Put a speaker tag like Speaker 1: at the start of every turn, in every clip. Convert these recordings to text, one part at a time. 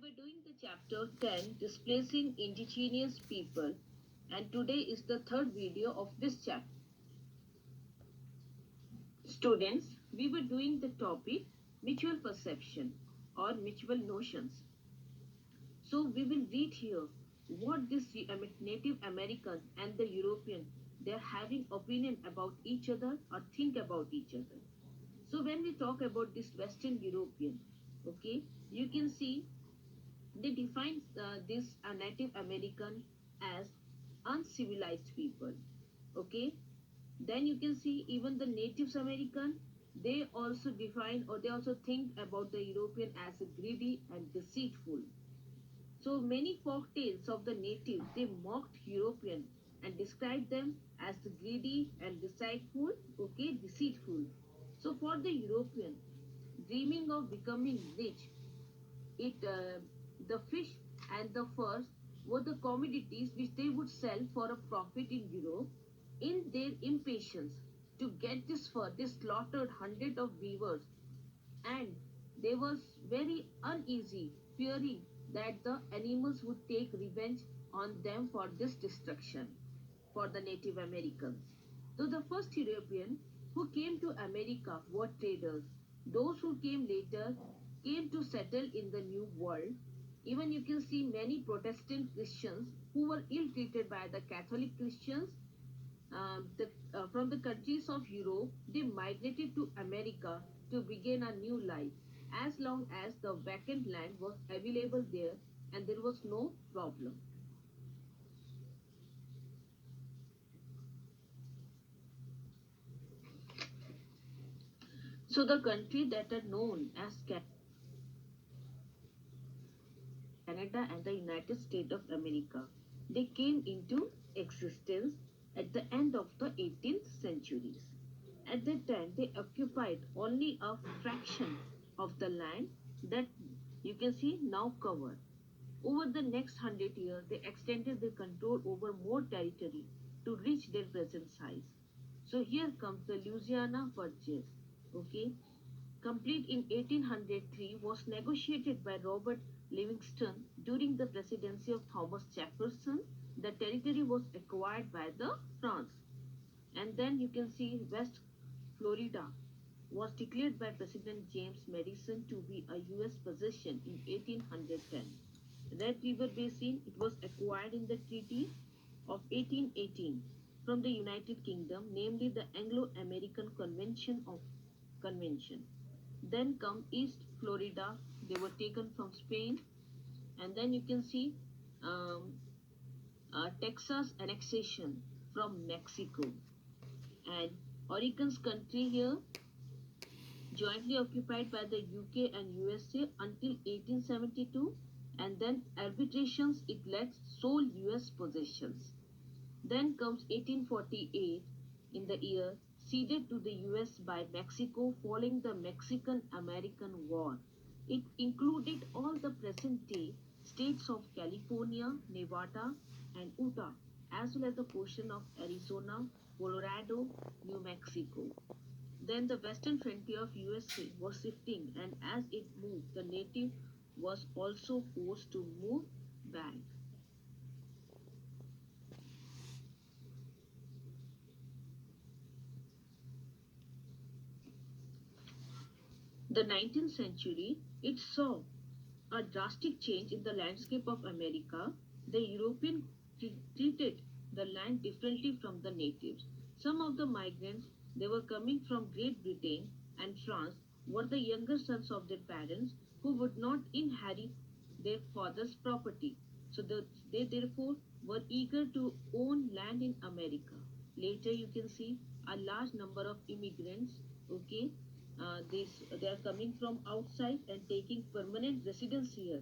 Speaker 1: were doing the chapter 10 Displacing Indigenous People, and today is the third video of this chapter. Students, we were doing the topic mutual perception or mutual notions. So we will read here what this Native American and the European they are having opinion about each other or think about each other. So when we talk about this Western European, okay, you can see they define this Native American as uncivilized people. Okay, then you can see even the Natives American, they also define or they also think about the European as a greedy and deceitful. So many folk tales of the natives they mocked European and described them as the greedy and deceitful. Okay, deceitful. So for the European, dreaming of becoming rich, it the fish and the furs were the commodities which they would sell for a profit in Europe. In their impatience to get this fur, they slaughtered hundreds of beavers, and they was very uneasy, fearing that the animals would take revenge on them for this destruction for the Native Americans. So the first European who came to America were traders. Those who came later came to settle in the New World. Even you can see many Protestant Christians who were ill-treated by the Catholic Christians from the countries of Europe, they migrated to America to begin a new life as long as the vacant land was available there and there was no problem. So the country that are known as Canada and the United States of America, they came into existence at the end of the 18th centuries. At that time, they occupied only a fraction of the land that you can see now covered. Over the next 100 years, they extended their control over more territory to reach their present size. So here comes the Louisiana Purchase. Okay, complete in 1803, was negotiated by Robert Livingston during the presidency of Thomas Jefferson. The territory was acquired by the France. And then you can see West Florida was declared by President James Madison to be a US possession in 1810. Red River Basin, it was acquired in the Treaty of 1818 from the United Kingdom, namely the Anglo-American Convention. Then come East Florida, they were taken from Spain, and then you can see um, Texas annexation from Mexico, and Oregon's country here jointly occupied by the UK and USA until 1872, and then arbitrations it led sole US possessions. Then comes 1848 in the year ceded to the US by Mexico following the Mexican-American War. It included all the present-day states of California, Nevada, and Utah, as well as the portion of Arizona, Colorado, New Mexico. Then the western frontier of USA was shifting, and as it moved, the native was also forced to move back. The 19th century, it saw a drastic change in the landscape of America. The European treated the land differently from the natives. Some of the migrants, they were coming from Great Britain and France, were the younger sons of their parents who would not inherit their father's property. So they therefore were eager to own land in America. Later you can see a large number of immigrants, okay, they are coming from outside and taking permanent residence here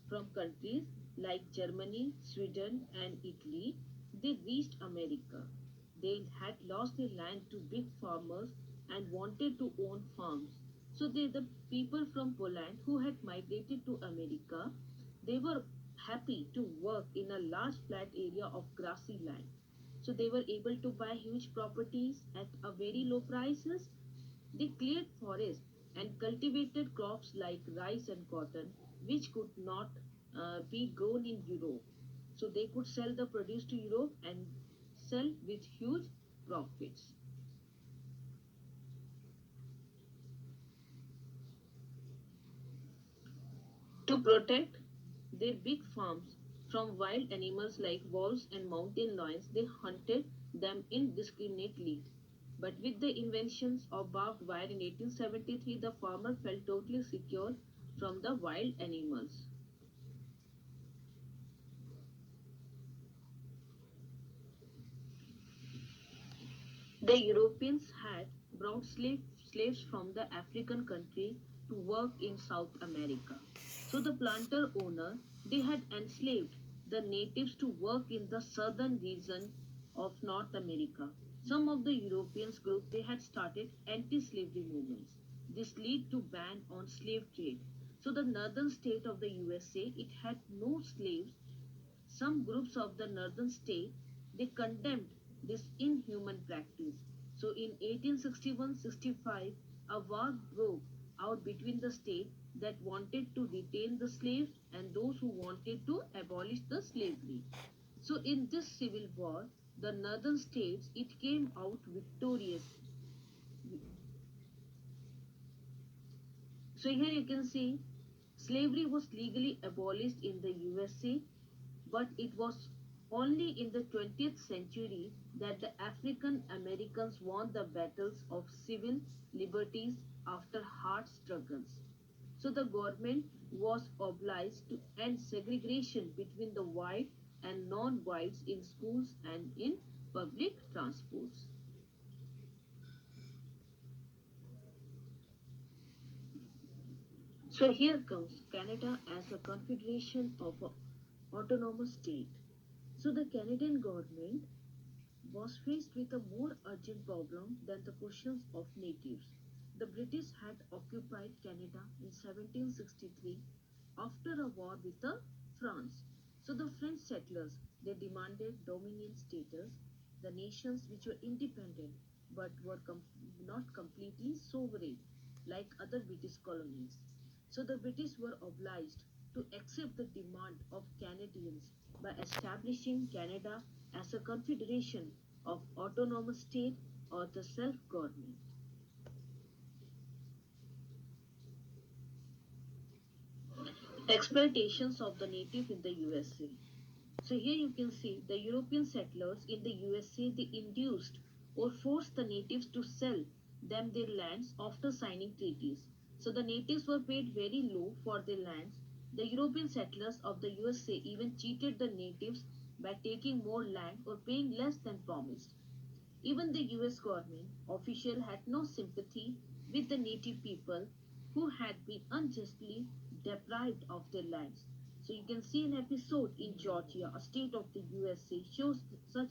Speaker 1: from countries like Germany, Sweden, and Italy. They reached America. They had lost their land to big farmers and wanted to own farms. So the people from Poland who had migrated to America, they were happy to work in a large flat area of grassy land. So they were able to buy huge properties at a very low prices. They cleared forests and cultivated crops like rice and cotton. which could not be grown in Europe. So they could sell the produce to Europe and sell with huge profits. To protect their big farms from wild animals like wolves and mountain lions, they hunted them indiscriminately. But with the inventions of barbed wire in 1873, the farmer felt totally secure from the wild animals. The Europeans had brought slaves from the African country to work in South America. So the planter owner, they had enslaved the natives to work in the southern region of North America. Some of the Europeans group they had started anti-slavery movements. This led to ban on slave trade. So the northern state of the USA it had no slaves. Some groups of the northern state they condemned this inhuman practice. So in 1861-65, a war broke out between the state that wanted to retain the slaves and those who wanted to abolish the slavery. So in this civil war, the northern states it came out victorious. So here you can see slavery was legally abolished in the USA, but it was only in the 20th century that the African Americans won the battles of civil liberties after hard struggles. So the government was obliged to end segregation between the white and non-whites in schools and in public transports. So here comes Canada as a confederation of an autonomous state. So the Canadian government was faced with a more urgent problem than the questions of natives. The British had occupied Canada in 1763 after a war with the France. So the French settlers they demanded dominion status, the nations which were independent but were not completely sovereign like other British colonies. So the British were obliged to accept the demand of Canadians by establishing Canada as a confederation of autonomous state or the self-government. Exploitations of the native in the USA. So here you can see the European settlers in the USA they induced or forced the natives to sell them their lands after signing treaties. So the natives were paid very low for their lands. The European settlers of the USA even cheated the natives by taking more land or paying less than promised. Even the US government official had no sympathy with the native people who had been unjustly deprived of their lands. So you can see an episode in Georgia, a state of the USA, shows such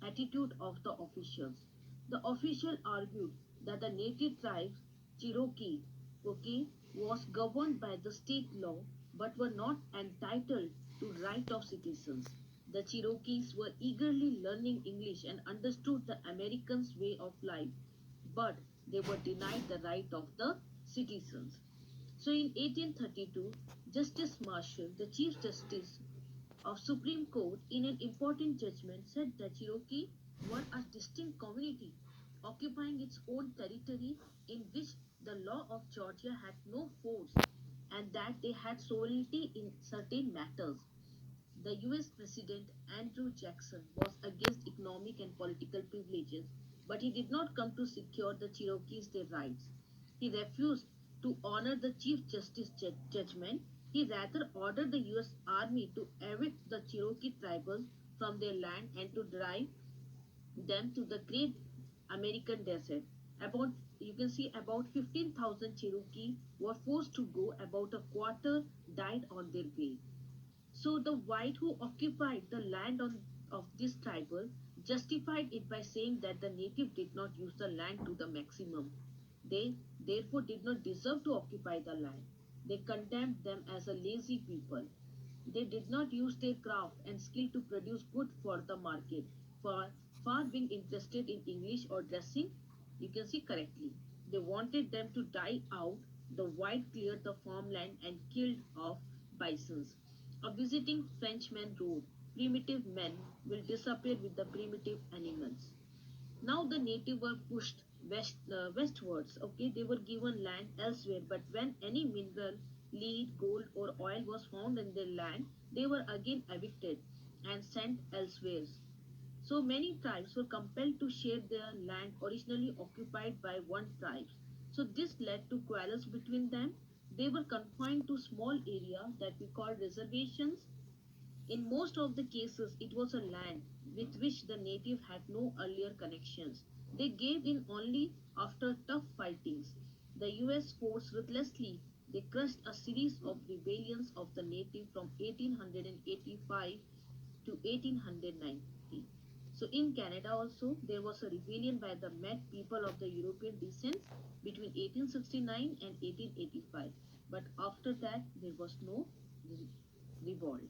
Speaker 1: attitude of the officials. The official argued that the native tribes, Cherokee, okay, was governed by the state law but were not entitled to right of citizens. The Cherokees were eagerly learning English and understood the Americans' way of life, but they were denied the right of the citizens. So in 1832, Justice Marshall, the Chief Justice of Supreme Court, in an important judgment said that Cherokee were a distinct community occupying its own territory in which the law of Georgia had no force and that they had sovereignty in certain matters. The US President Andrew Jackson was against economic and political privileges, but he did not come to secure the Cherokees their rights. He refused to honor the Chief Justice judgment. He rather ordered the US Army to evict the Cherokee tribals from their land and to drive them to the great American desert. About you can see about 15,000 Cherokee were forced to go, about a quarter died on their way. So the white who occupied the land of this tribal justified it by saying that the native did not use the land to the maximum. They therefore did not deserve to occupy the land. They condemned them as a lazy people. They did not use their craft and skill to produce good for the market, for far being interested in English or dressing, you can see correctly. They wanted them to die out The white cleared the farmland and killed off bisons. A visiting Frenchman wrote, primitive men will disappear with the primitive animals. Now the native were pushed westwards. Okay, they were given land elsewhere, but when any mineral, lead, gold, or oil was found in their land, they were again evicted and sent elsewhere. So many tribes were compelled to share their land originally occupied by one tribe. So this led to quarrels between them. They were confined to small area that we call reservations. In most of the cases, it was a land with which the native had no earlier connections. They gave in only after tough fightings. The US force ruthlessly they crushed a series of rebellions of the native from 1885 to 1890. So in Canada also there was a rebellion by the Met people of the European descent between 1869 and 1885. But after that there was no revolt.